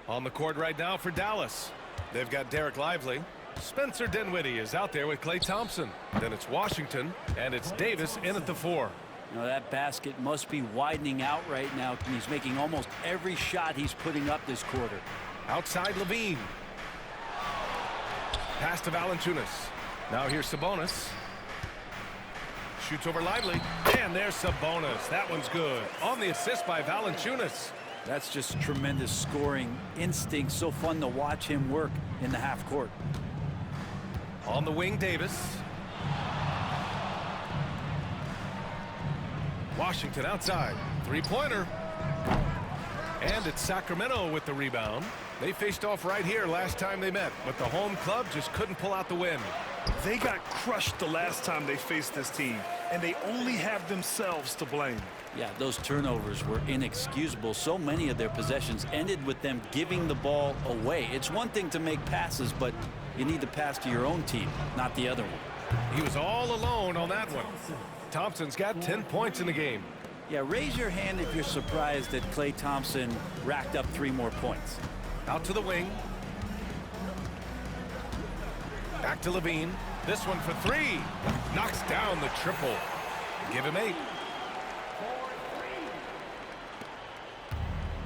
On the court right now for Dallas. They've got Derek Lively. Spencer Dinwiddie is out there with Klay Thompson. Then it's Washington, and it's Davis in at the 4. You know, that basket must be widening out right now. He's making almost every shot he's putting up this quarter. Outside Levine. Pass to Valanciunas. Now here's Sabonis. Shoots over Lively. And there's Sabonis. That one's good. On the assist by Valanciunas. That's just tremendous scoring instinct. So fun to watch him work in the half court. On the wing, Davis. Washington outside. Three-pointer. And it's Sacramento with the rebound. They faced off right here last time they met, but the home club just couldn't pull out the win. They got crushed the last time they faced this team, and they only have themselves to blame. Yeah, those turnovers were inexcusable. So many of their possessions ended with them giving the ball away. It's one thing to make passes, but you need to pass to your own team, not the other one. He was all alone on that one. Thompson's got 10 points in the game. Yeah, raise your hand if you're surprised that Klay Thompson racked up 3 more points. Out to the wing. Back to Levine. This one for 3. Knocks down the triple. Give him 8.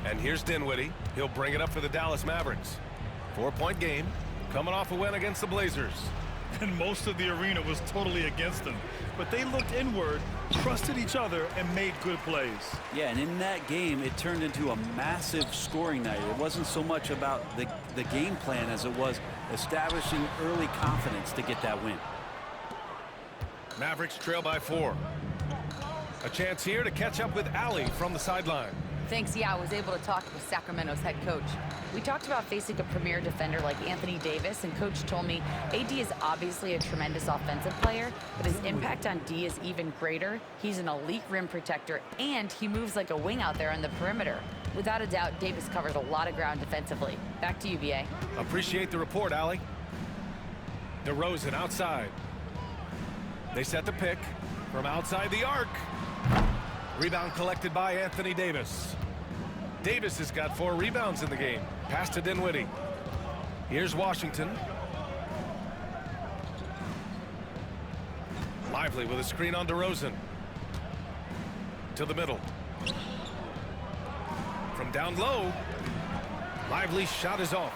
And here's Dinwiddie. He'll bring it up for the Dallas Mavericks. 4-point game. Coming off a win against the Blazers. And most of the arena was totally against them. But they looked inward, trusted each other, and made good plays. Yeah, and in that game, it turned into a massive scoring night. It wasn't so much about the game plan as it was establishing early confidence to get that win. Mavericks trail by 4. A chance here to catch up with Allie from the sideline. Thanks. Yeah, I was able to talk with Sacramento's head coach. We talked about facing a premier defender like Anthony Davis, and coach told me AD is obviously a tremendous offensive player, but his impact on D is even greater. He's an elite rim protector, and he moves like a wing out there on the perimeter. Without a doubt, Davis covers a lot of ground defensively. Back to you, BA. Appreciate the report, Allie. DeRozan outside. They set the pick from outside the arc. Rebound collected by Anthony Davis. Davis has got 4 rebounds in the game. Pass to Dinwiddie. Here's Washington. Lively with a screen on DeRozan. To the middle. From down low. Lively's shot is off.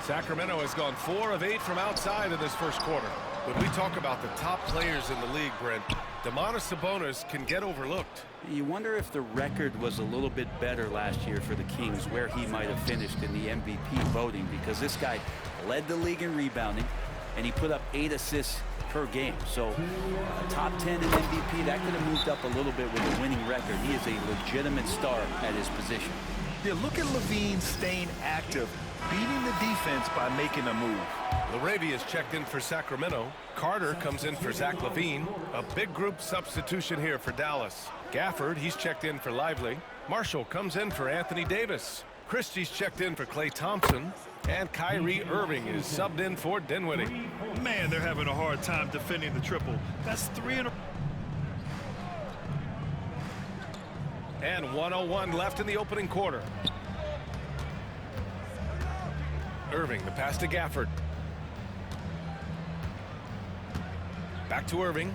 Sacramento has gone 4 of 8 from outside in this first quarter. When we talk about the top players in the league, Brent, Domantas Sabonis can get overlooked. You wonder if the record was a little bit better last year for the Kings, where he might have finished in the MVP voting, because this guy led the league in rebounding, and he put up 8 assists per game. So top 10 in MVP, that could have moved up a little bit with a winning record. He is a legitimate star at his position. Yeah, look at Levine staying active, beating the defense by making a move. LaRavia's checked in for Sacramento. Carter comes in for Zach LaVine. A big group substitution here for Dallas. Gafford, he's checked in for Lively. Marshall comes in for Anthony Davis. Christie's checked in for Klay Thompson. And Kyrie Irving is subbed in for Dinwiddie. Man, they're having a hard time defending the triple. That's 3 in a... And 1:01 left in the opening quarter. Irving, the pass to Gafford. Back to Irving.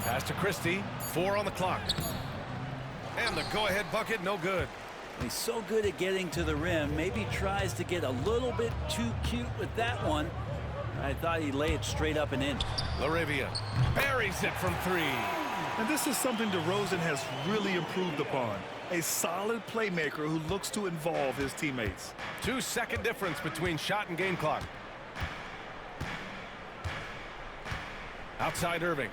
Pass to Christie. 4 on the clock. And the go-ahead bucket, no good. He's so good at getting to the rim. Maybe tries to get a little bit too cute with that one. I thought he'd lay it straight up and in. LaRavia buries it from 3. And this is something DeRozan has really improved upon. A solid playmaker who looks to involve his teammates. 2-second difference between shot and game clock. Outside Irving.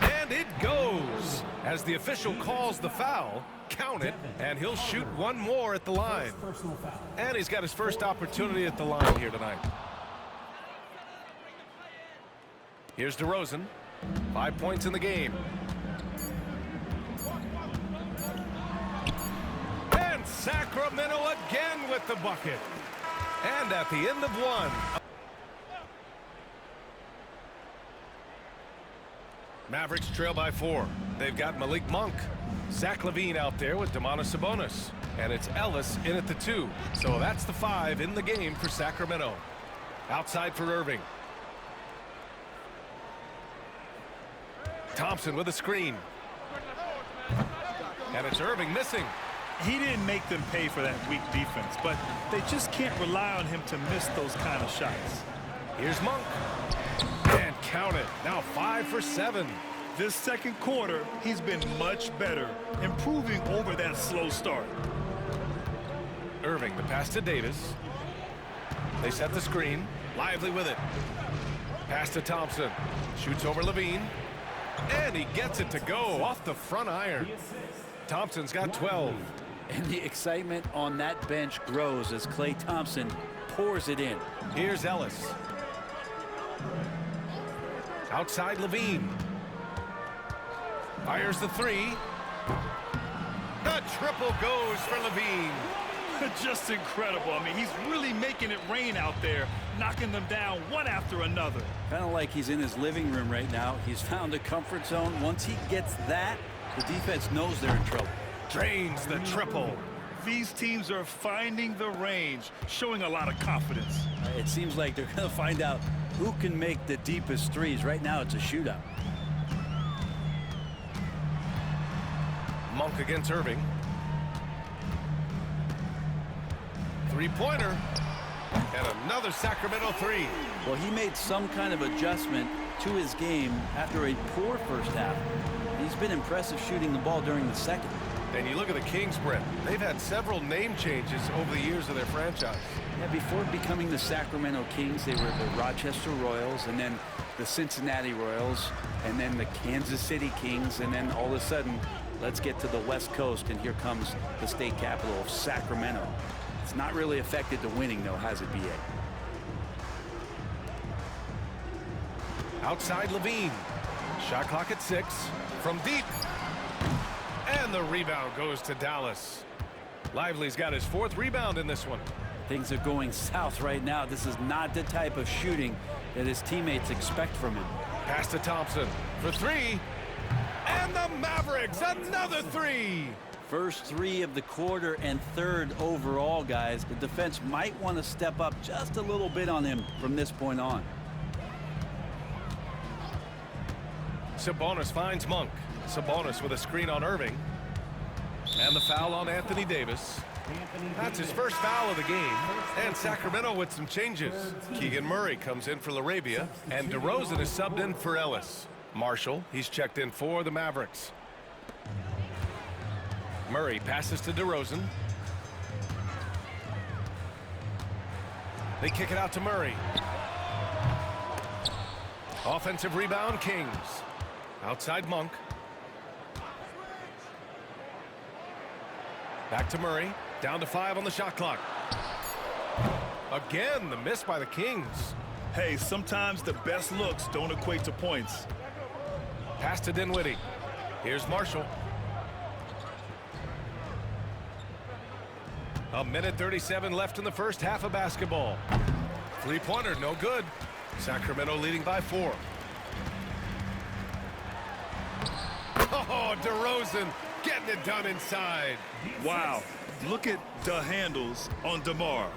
And it goes. As the official calls the foul, count it, and he'll shoot one more at the line. And he's got his first opportunity at the line here tonight. Here's DeRozan. 5 points in the game. And Sacramento again with the bucket. And at the end of one. Mavericks trail by 4. They've got Malik Monk. Zach LaVine out there with Domantas Sabonis. And it's Ellis in at the 2. So that's the 5 in the game for Sacramento. Outside for Irving. Thompson with a screen. And it's Irving missing. He didn't make them pay for that weak defense, but they just can't rely on him to miss those kind of shots. Here's Monk. And count it. Now 5 for 7. This second quarter, he's been much better, improving over that slow start. Irving, the pass to Davis. They set the screen. Lively with it. Pass to Thompson. Shoots over LaVine. And he gets it to go off the front iron. Thompson's got 12. And the excitement on that bench grows as Klay Thompson pours it in. Here's Ellis. Outside LaVine. Fires the 3. The triple goes for LaVine. Just incredible. I mean, he's really making it rain out there, knocking them down one after another. Kind of like he's in his living room right now. He's found a comfort zone. Once he gets that, the defense knows they're in trouble. Drains the triple. These teams are finding the range, showing a lot of confidence. It seems like they're going to find out who can make the deepest threes. Right now, it's a shootout. Monk against Irving. Three-pointer. And another Sacramento 3. Well, he made some kind of adjustment to his game after a poor first half. He's been impressive shooting the ball during the second. And you look at the Kings, Brent. They've had several name changes over the years of their franchise. Yeah, before becoming the Sacramento Kings, they were the Rochester Royals, and then the Cincinnati Royals, and then the Kansas City Kings, and then all of a sudden, let's get to the West Coast, and here comes the state capital of Sacramento. It's not really affected the winning, though, has it, B.A.? Outside LaVine. Shot clock at 6. From deep. And the rebound goes to Dallas. Lively's got his 4th rebound in this one. Things are going south right now. This is not the type of shooting that his teammates expect from him. Pass to Thompson for 3. And the Mavericks, another 3. First 3 of the quarter and 3rd overall, guys. The defense might want to step up just a little bit on him from this point on. Sabonis finds Monk. Sabonis with a screen on Irving. And the foul on Anthony Davis. That's his first foul of the game. And Sacramento with some changes. Keegan Murray comes in for LaRabia. And DeRozan is subbed in for Ellis. Marshall, he's checked in for the Mavericks. Murray passes to DeRozan. They kick it out to Murray. Offensive rebound, Kings. Outside Monk. Back to Murray. Down to 5 on the shot clock. Again, the miss by the Kings. Hey, sometimes the best looks don't equate to points. Pass to Dinwiddie. Here's Marshall. A minute 37 left in the first half of basketball. Three-pointer, no good. Sacramento leading by 4. Oh, DeRozan getting it done inside. Wow. Look at the handles on DeMar.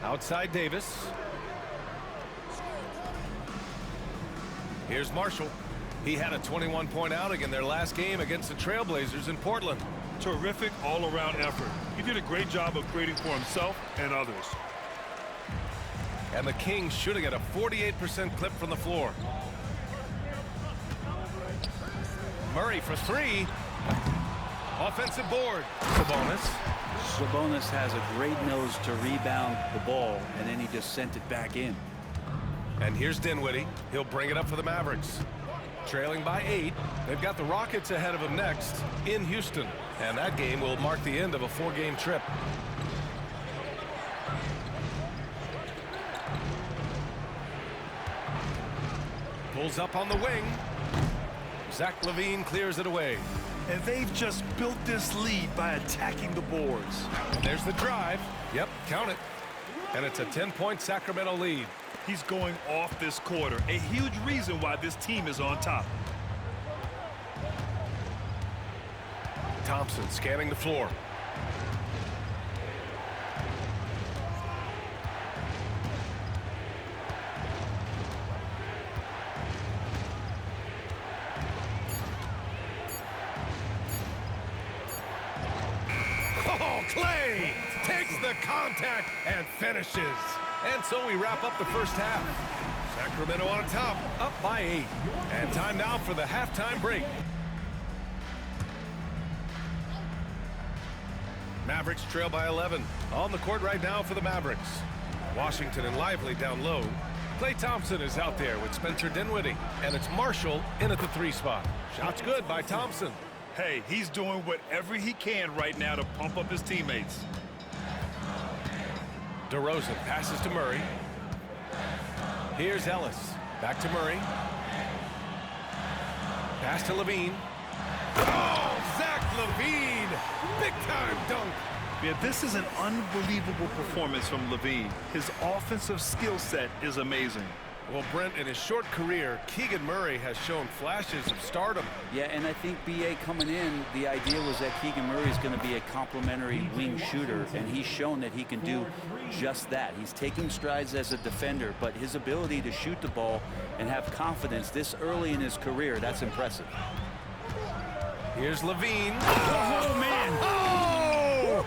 Outside Davis. Here's Marshall. He had a 21-point outing in their last game against the Trailblazers in Portland. Terrific all-around effort. He did a great job of creating for himself and others. And the Kings shooting at a 48% clip from the floor. Murray for 3. Offensive board. Sabonis has a great nose to rebound the ball, and then he just sent it back in. And here's Dinwiddie. He'll bring it up for the Mavericks. Trailing by 8. They've got the Rockets ahead of them next in Houston. And that game will mark the end of a 4-game trip. Pulls up on the wing. Zach LaVine clears it away. And they've just built this lead by attacking the boards. And there's the drive. Yep, count it. And it's a 10-point Sacramento lead. He's going off this quarter, a huge reason why this team is on top. Thompson scanning the floor. Clay takes the contact and finishes. And so we wrap up the first half. Sacramento on top, up by 8. And time now for the halftime break. Mavericks trail by 11. On the court right now for the Mavericks. Washington and Lively down low. Klay Thompson is out there with Spencer Dinwiddie. And it's Marshall in at the 3 spot. Shot's good by Thompson. Hey, he's doing whatever he can right now to pump up his teammates. DeRozan passes to Murray. Here's Ellis. Back to Murray. Pass to LaVine. Oh, Zach LaVine! Big-time dunk. Yeah, this is an unbelievable performance from LaVine. His offensive skill set is amazing. Well, Brent, in his short career, Keegan Murray has shown flashes of stardom. Yeah, and I think B.A. coming in, the idea was that Keegan Murray is going to be a complimentary wing shooter, and he's shown that he can do just that. He's taking strides as a defender, but his ability to shoot the ball and have confidence this early in his career, that's impressive. Here's LaVine. Oh, man! Oh!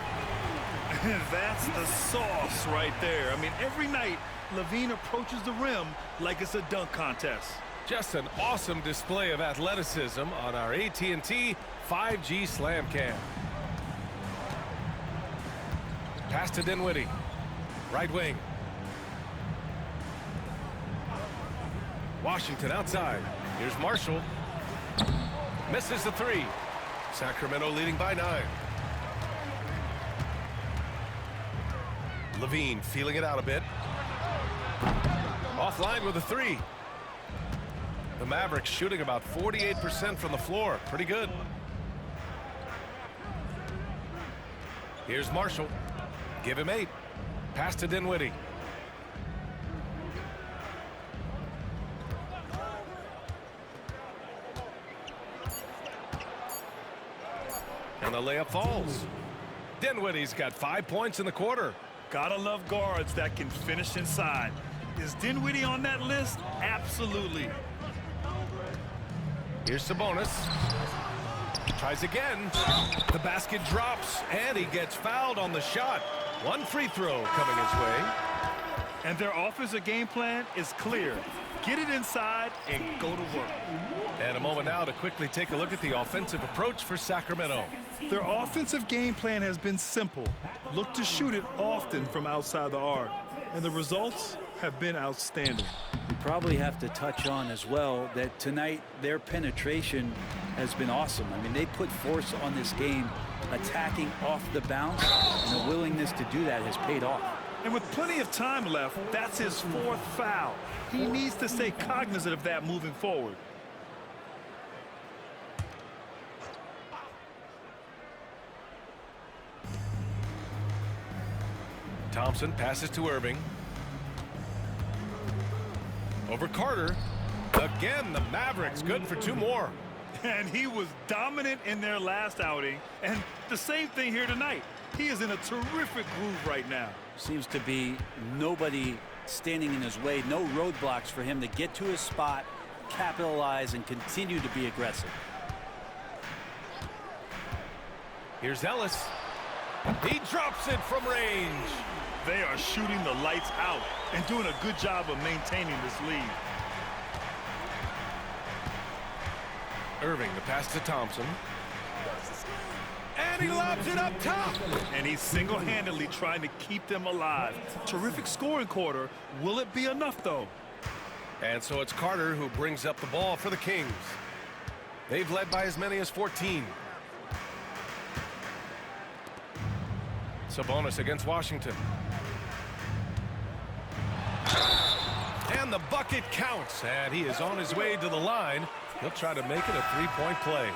That's the sauce right there. I mean, every night, LaVine approaches the rim like it's a dunk contest. Just an awesome display of athleticism on our AT&T 5G Slam Cam. Pass to Dinwiddie. Right wing. Washington outside. Here's Marshall. Misses the 3. Sacramento leading by 9. LaVine feeling it out a bit. Offline with a 3. The Mavericks shooting about 48% from the floor. Pretty good. Here's Marshall. Give him 8. Pass to Dinwiddie. And the layup falls. Dinwiddie's got 5 points in the quarter. Gotta love guards that can finish inside. Is Dinwiddie on that list? Absolutely. Here's Sabonis. Tries again. The basket drops, and he gets fouled on the shot. 1 free throw coming his way. And their offensive game plan is clear. Get it inside and go to work. And a moment now to quickly take a look at the offensive approach for Sacramento. Their offensive game plan has been simple. Look to shoot it often from outside the arc. And the results have been outstanding. We probably have to touch on as well that tonight their penetration has been awesome. I mean, they put force on this game, attacking off the bounce, and the willingness to do that has paid off. And with plenty of time left, that's his 4th foul. He needs to stay cognizant of that moving forward. Thompson passes to Irving. Over Carter. Again, the Mavericks good for 2 more. And he was dominant in their last outing. And the same thing here tonight. He is in a terrific groove right now. Seems to be nobody standing in his way, no roadblocks for him to get to his spot, capitalize, and continue to be aggressive. Here's Ellis. He drops it from range. They are shooting the lights out and doing a good job of maintaining this lead. Irving, the pass to Thompson. And he lobs it up top. And he's single-handedly trying to keep them alive. Terrific scoring quarter. Will it be enough, though? And so it's Carter who brings up the ball for the Kings. They've led by as many as 14. Sabonis against Washington. And the bucket counts. And he is on his way to the line He'll try to make it a three-point play.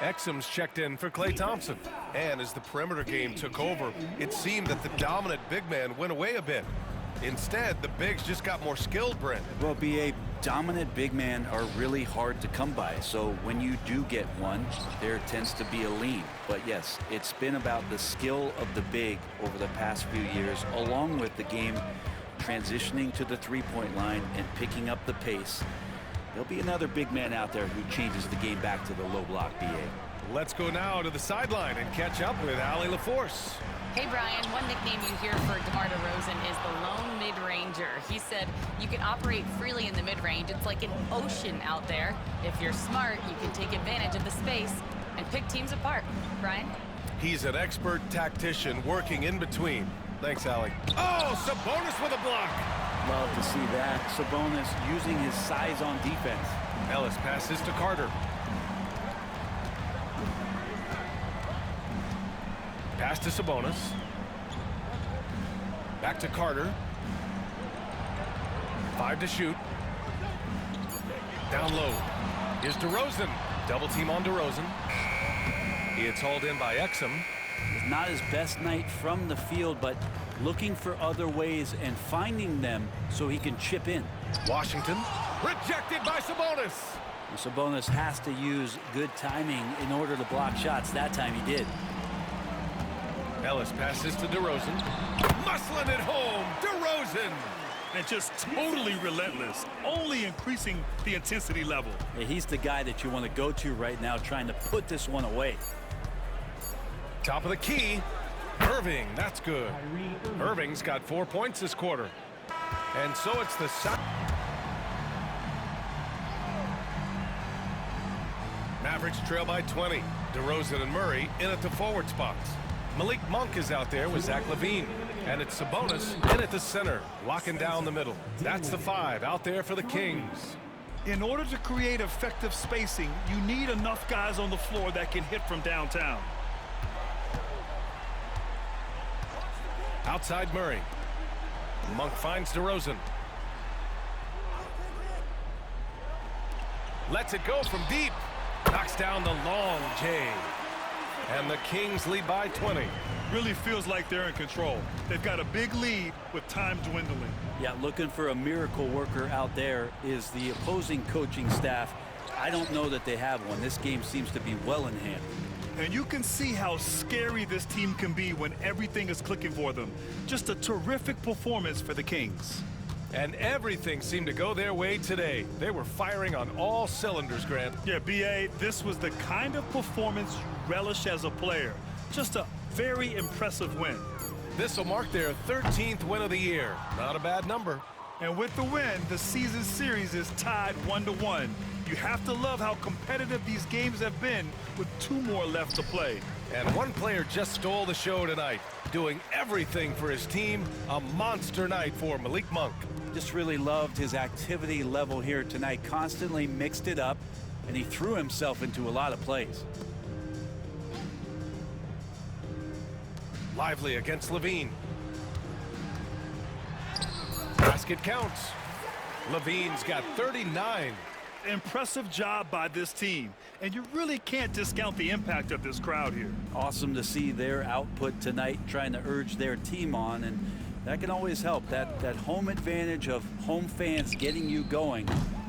Exum's checked in for Klay Thompson. And as the perimeter game took over, it seemed that the dominant big man went away a bit. Instead, the bigs just got more skilled, Brent. Well, BA, dominant big men are really hard to come by. So when you do get one, there tends to be a lean. But yes, it's been about the skill of the big over the past few years, along with the game transitioning to the three-point line and picking up the pace. There'll be another big man out there who changes the game back to the low block, BA. Let's go now to the sideline and catch up with Allie LaForce. Hey, Brian, one nickname you hear for DeMar DeRozan is the lone mid-ranger. He said you can operate freely in the mid-range. It's like an ocean out there. If you're smart, you can take advantage of the space and pick teams apart. Brian? He's an expert tactician working in between. Thanks, Allie. Oh, Sabonis with a block. Love to see that. Sabonis using his size on defense. Ellis passes to Carter. Pass to Sabonis. Back to Carter. 5 to shoot. Down low. Here's DeRozan. Double team on DeRozan. It's hauled in by Exum. Not his best night from the field, but looking for other ways and finding them so he can chip in. Washington. Rejected by Sabonis. Sabonis has to use good timing in order to block shots. That time he did. Ellis passes to DeRozan. Muscling it home. DeRozan. And just totally relentless, only increasing the intensity level. Yeah, he's the guy that you want to go to right now, trying to put this one away. Top of the key. Irving, that's good. Irving's got 4 points this quarter. And so it's the Mavericks trail by 20. DeRozan and Murray in at the forward spots. Malik Monk is out there with Zach LaVine. And it's Sabonis in at the center, locking down the middle. That's the 5 out there for the Kings. In order to create effective spacing, you need enough guys on the floor that can hit from downtown. Outside Murray. Monk finds DeRozan. Lets it go from deep. Knocks down the long J. And the Kings lead by 20. Really feels like they're in control. They've got a big lead with time dwindling. Yeah, looking for a miracle worker out there is the opposing coaching staff. I don't know that they have one. This game seems to be well in hand. And you can see how scary this team can be when everything is clicking for them. Just a terrific performance for the Kings. And everything seemed to go their way today. They were firing on all cylinders, Grant. Yeah, B.A., this was the kind of performance you relish as a player. Just a very impressive win. This will mark their 13th win of the year. Not a bad number. And with the win, the season series is tied 1-1. You have to love how competitive these games have been with 2 more left to play. And one player just stole the show tonight, doing everything for his team. A monster night for Malik Monk. Just really loved his activity level here tonight. Constantly mixed it up, and he threw himself into a lot of plays. Lively against LaVine. Basket counts. LaVine's got 39. Impressive job by this team, and you really can't discount the impact of this crowd here. Awesome to see their output tonight, trying to urge their team on, and that can always help. That home advantage of home fans getting you going,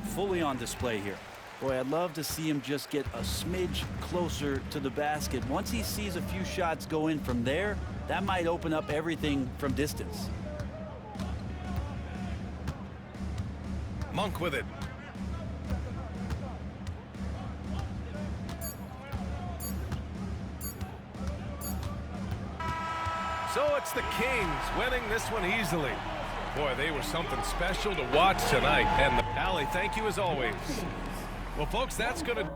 fully on display here. Boy, I'd love to see him just get a smidge closer to the basket. Once he sees a few shots go in from there, that might open up everything from distance. Monk with it. So it's the Kings winning this one easily. Boy, they were something special to watch tonight. And Allie, thank you as always. Well, folks, that's going to